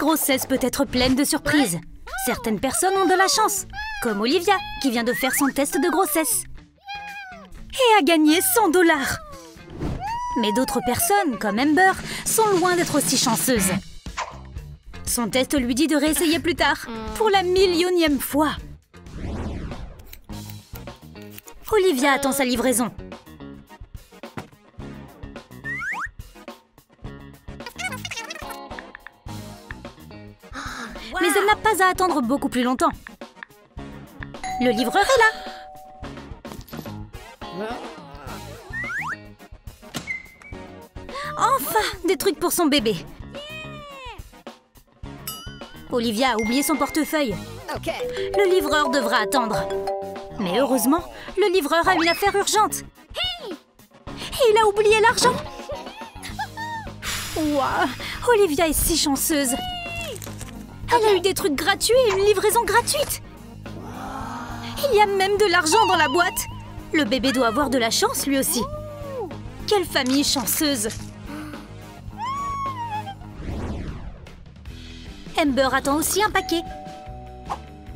grossesse peut être pleine de surprises. Certaines personnes ont de la chance, comme Olivia, qui vient de faire son test de grossesse. Et a gagné 100 $. Mais d'autres personnes, comme Amber, sont loin d'être aussi chanceuses. Son test lui dit de réessayer plus tard, pour la millionième fois. Olivia attend sa livraison. Mais elle n'a pas à attendre beaucoup plus longtemps. Le livreur est là. Enfin, des trucs pour son bébé. Olivia a oublié son portefeuille. Le livreur devra attendre. Mais heureusement, le livreur a une affaire urgente. Et il a oublié l'argent. Waouh, Olivia est si chanceuse. Elle a eu des trucs gratuits et une livraison gratuite. Il y a même de l'argent dans la boîte. Le bébé doit avoir de la chance lui aussi. Quelle famille chanceuse. Amber attend aussi un paquet.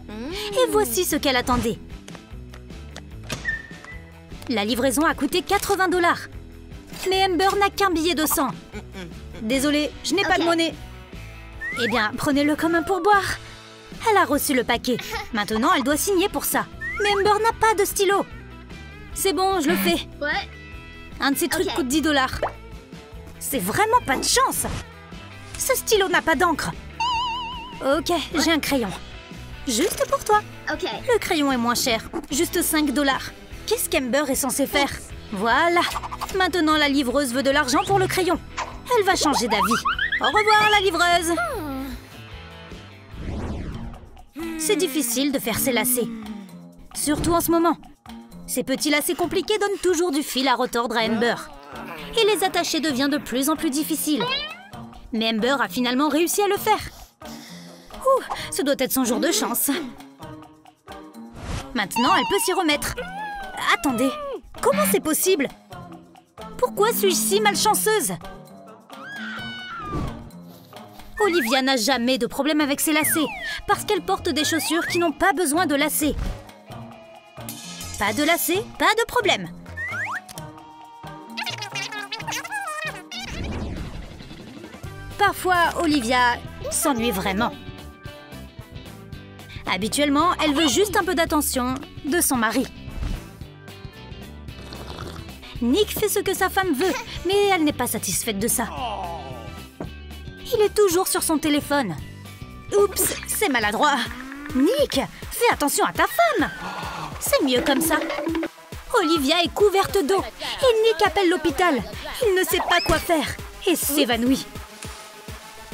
Et voici ce qu'elle attendait. La livraison a coûté 80 $. Mais Amber n'a qu'un billet de 100. Désolée, je n'ai pas de monnaie. Eh bien, prenez-le comme un pourboire. Elle a reçu le paquet. Maintenant, elle doit signer pour ça. Mais Amber n'a pas de stylo. C'est bon, je le fais. Un de ces trucs coûte 10 $. C'est vraiment pas de chance. Ce stylo n'a pas d'encre. Ok, j'ai un crayon. Juste pour toi. Le crayon est moins cher. Juste 5 $. Qu'est-ce qu'Amber est censée faire? Voilà. Maintenant, la livreuse veut de l'argent pour le crayon. Elle va changer d'avis. Au revoir, la livreuse. C'est difficile de faire ses lacets. Surtout en ce moment. Ces petits lacets compliqués donnent toujours du fil à retordre à Amber. Et les attacher devient de plus en plus difficile. Mais Amber a finalement réussi à le faire. Ouh, ce doit être son jour de chance. Maintenant, elle peut s'y remettre. Attendez, comment c'est possible? Pourquoi suis-je si malchanceuse? Olivia n'a jamais de problème avec ses lacets, parce qu'elle porte des chaussures qui n'ont pas besoin de lacets. Pas de lacets, pas de problème. Parfois, Olivia s'ennuie vraiment. Habituellement, elle veut juste un peu d'attention de son mari. Nick fait ce que sa femme veut, mais elle n'est pas satisfaite de ça. Il est toujours sur son téléphone. Oups, c'est maladroit. Nick, fais attention à ta femme. C'est mieux comme ça. Olivia est couverte d'eau et Nick appelle l'hôpital. Il ne sait pas quoi faire et s'évanouit.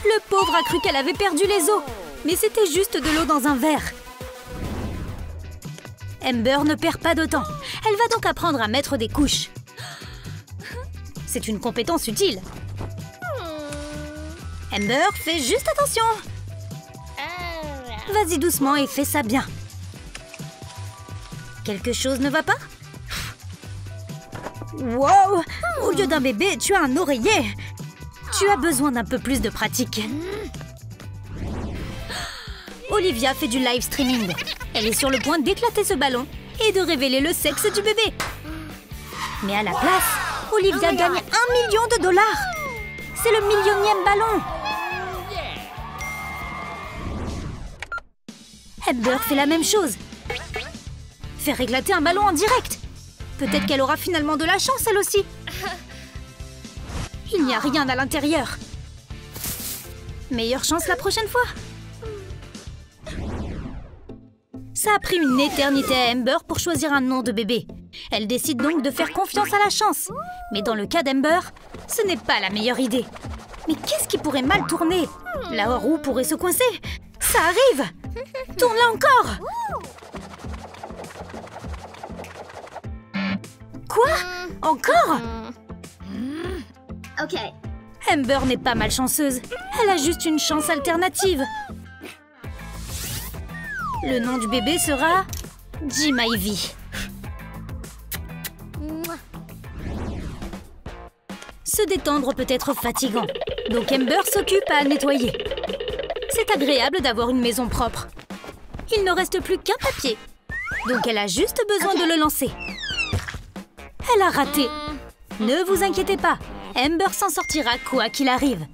Le pauvre a cru qu'elle avait perdu les os, mais c'était juste de l'eau dans un verre. Amber ne perd pas de temps. Elle va donc apprendre à mettre des couches. C'est une compétence utile. Amber, fais juste attention. Vas-y doucement et fais ça bien. Quelque chose ne va pas? Wow! Au lieu d'un bébé, tu as un oreiller. Tu as besoin d'un peu plus de pratique. Olivia fait du live streaming. Elle est sur le point d'éclater ce ballon et de révéler le sexe du bébé. Mais à la place, Olivia gagne 1 million de $. C'est le millionième ballon. Amber fait la même chose. Faire éclater un ballon en direct. Peut-être qu'elle aura finalement de la chance, elle aussi. Il n'y a rien à l'intérieur. Meilleure chance la prochaine fois. Ça a pris une éternité à Amber pour choisir un nom de bébé. Elle décide donc de faire confiance à la chance. Mais dans le cas d'Amber, ce n'est pas la meilleure idée. Mais qu'est-ce qui pourrait mal tourner? La roue pourrait se coincer. Ça arrive! Tourne-la encore! Quoi? Encore? Amber n'est pas malchanceuse. Elle a juste une chance alternative. Le nom du bébé sera Jim Ivy. Se détendre peut être fatigant, donc Amber s'occupe à nettoyer. C'est agréable d'avoir une maison propre. Il ne reste plus qu'un papier. Donc elle a juste besoin de le lancer. Elle a raté. Ne vous inquiétez pas. Amber s'en sortira quoi qu'il arrive.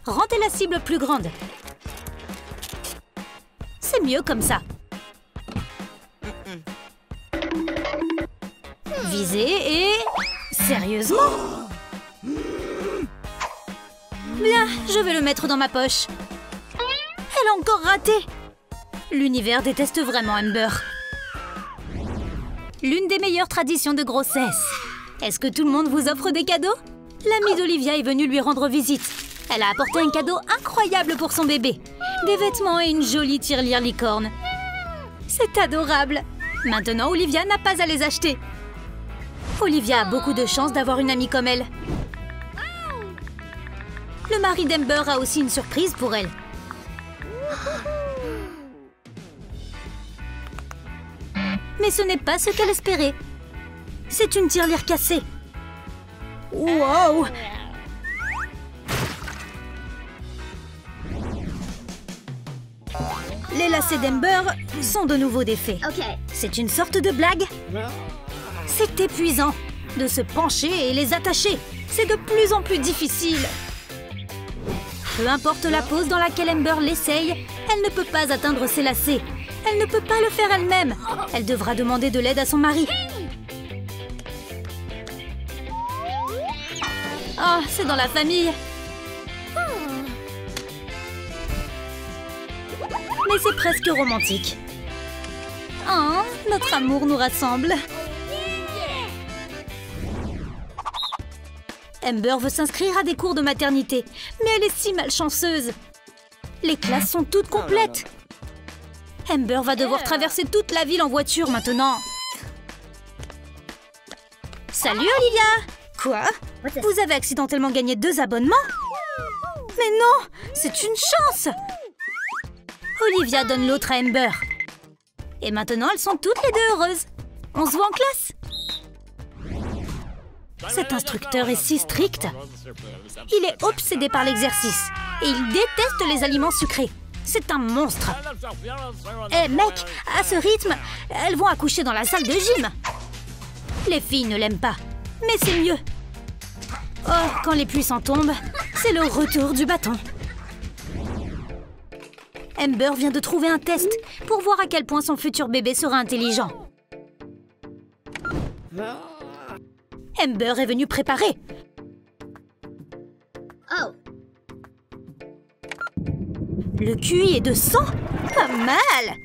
Rendez la cible plus grande. C'est mieux comme ça. Visez et... Sérieusement? Bien, je vais le mettre dans ma poche. Elle a encore raté. L'univers déteste vraiment Amber. L'une des meilleures traditions de grossesse. Est-ce que tout le monde vous offre des cadeaux? L'amie d'Olivia est venue lui rendre visite. Elle a apporté un cadeau incroyable pour son bébé. Des vêtements et une jolie tirelire licorne. C'est adorable. Maintenant, Olivia n'a pas à les acheter. Olivia a beaucoup de chance d'avoir une amie comme elle. Le mari d'Amber a aussi une surprise pour elle. Mais ce n'est pas ce qu'elle espérait. C'est une tirelire cassée. Wow! Les lacets d'Amber sont de nouveau défaits. C'est une sorte de blague. C'est épuisant de se pencher et les attacher. C'est de plus en plus difficile. Peu importe la pose dans laquelle Amber l'essaye, elle ne peut pas atteindre ses lacets. Elle ne peut pas le faire elle-même. Elle devra demander de l'aide à son mari. Oh, c'est dans la famille. Mais c'est presque romantique. Oh, notre amour nous rassemble. Amber veut s'inscrire à des cours de maternité, mais elle est si malchanceuse. Les classes sont toutes complètes. Amber va devoir traverser toute la ville en voiture maintenant. Salut Olivia! Quoi? Vous avez accidentellement gagné 2 abonnements? Mais non! C'est une chance! Olivia donne l'autre à Amber. Et maintenant, elles sont toutes les deux heureuses. On se voit en classe? Cet instructeur est si strict. Il est obsédé par l'exercice. Et il déteste les aliments sucrés. C'est un monstre. Eh mec, à ce rythme, elles vont accoucher dans la salle de gym. Les filles ne l'aiment pas. Mais c'est mieux. Oh, quand les pluies s'en tombent, c'est le retour du bâton. Amber vient de trouver un test pour voir à quel point son futur bébé sera intelligent. Amber est venue préparer. Oh. Le QI est de 100? Pas mal!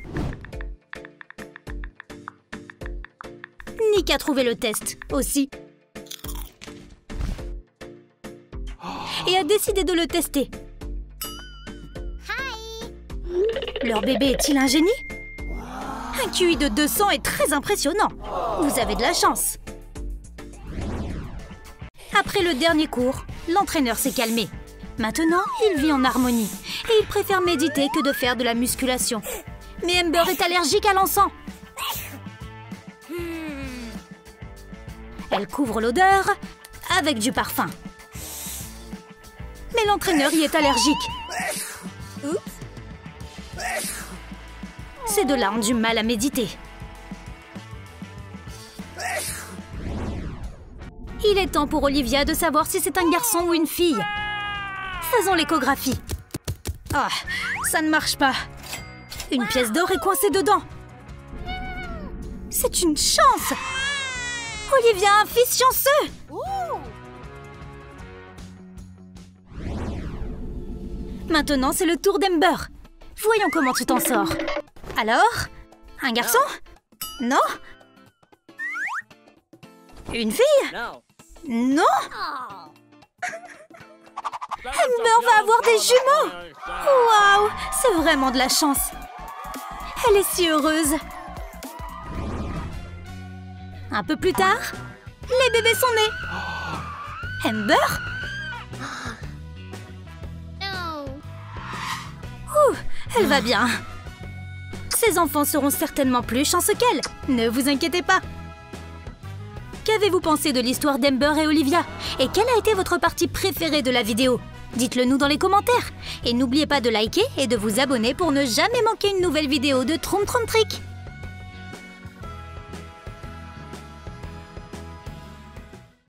Nick a trouvé le test, aussi. Et a décidé de le tester. Leur bébé est-il un génie? Un QI de 200 est très impressionnant. Vous avez de la chance. Après le dernier cours, l'entraîneur s'est calmé. Maintenant, il vit en harmonie et il préfère méditer que de faire de la musculation. Mais Amber est allergique à l'encens. Elle couvre l'odeur avec du parfum. Mais l'entraîneur y est allergique. Ces deux-là ont du mal à méditer. Il est temps pour Olivia de savoir si c'est un garçon ou une fille. Faisons l'échographie. Ah, ça ne marche pas. Une pièce d'or est coincée dedans. C'est une chance! Olivia a un fils chanceux! Maintenant, c'est le tour d'Amber. Voyons comment tu t'en sors. Alors? Un garçon? Non? Une fille? Non? Amber va avoir des jumeaux! Waouh! C'est vraiment de la chance. Elle est si heureuse. Un peu plus tard, les bébés sont nés. Amber? Ouh, elle va bien. Ces enfants seront certainement plus chanceux qu'elle. Ne vous inquiétez pas. Qu'avez-vous pensé de l'histoire d'Amber et Olivia? Et quelle a été votre partie préférée de la vidéo? Dites-le nous dans les commentaires. Et n'oubliez pas de liker et de vous abonner pour ne jamais manquer une nouvelle vidéo de Troum Troum Trick.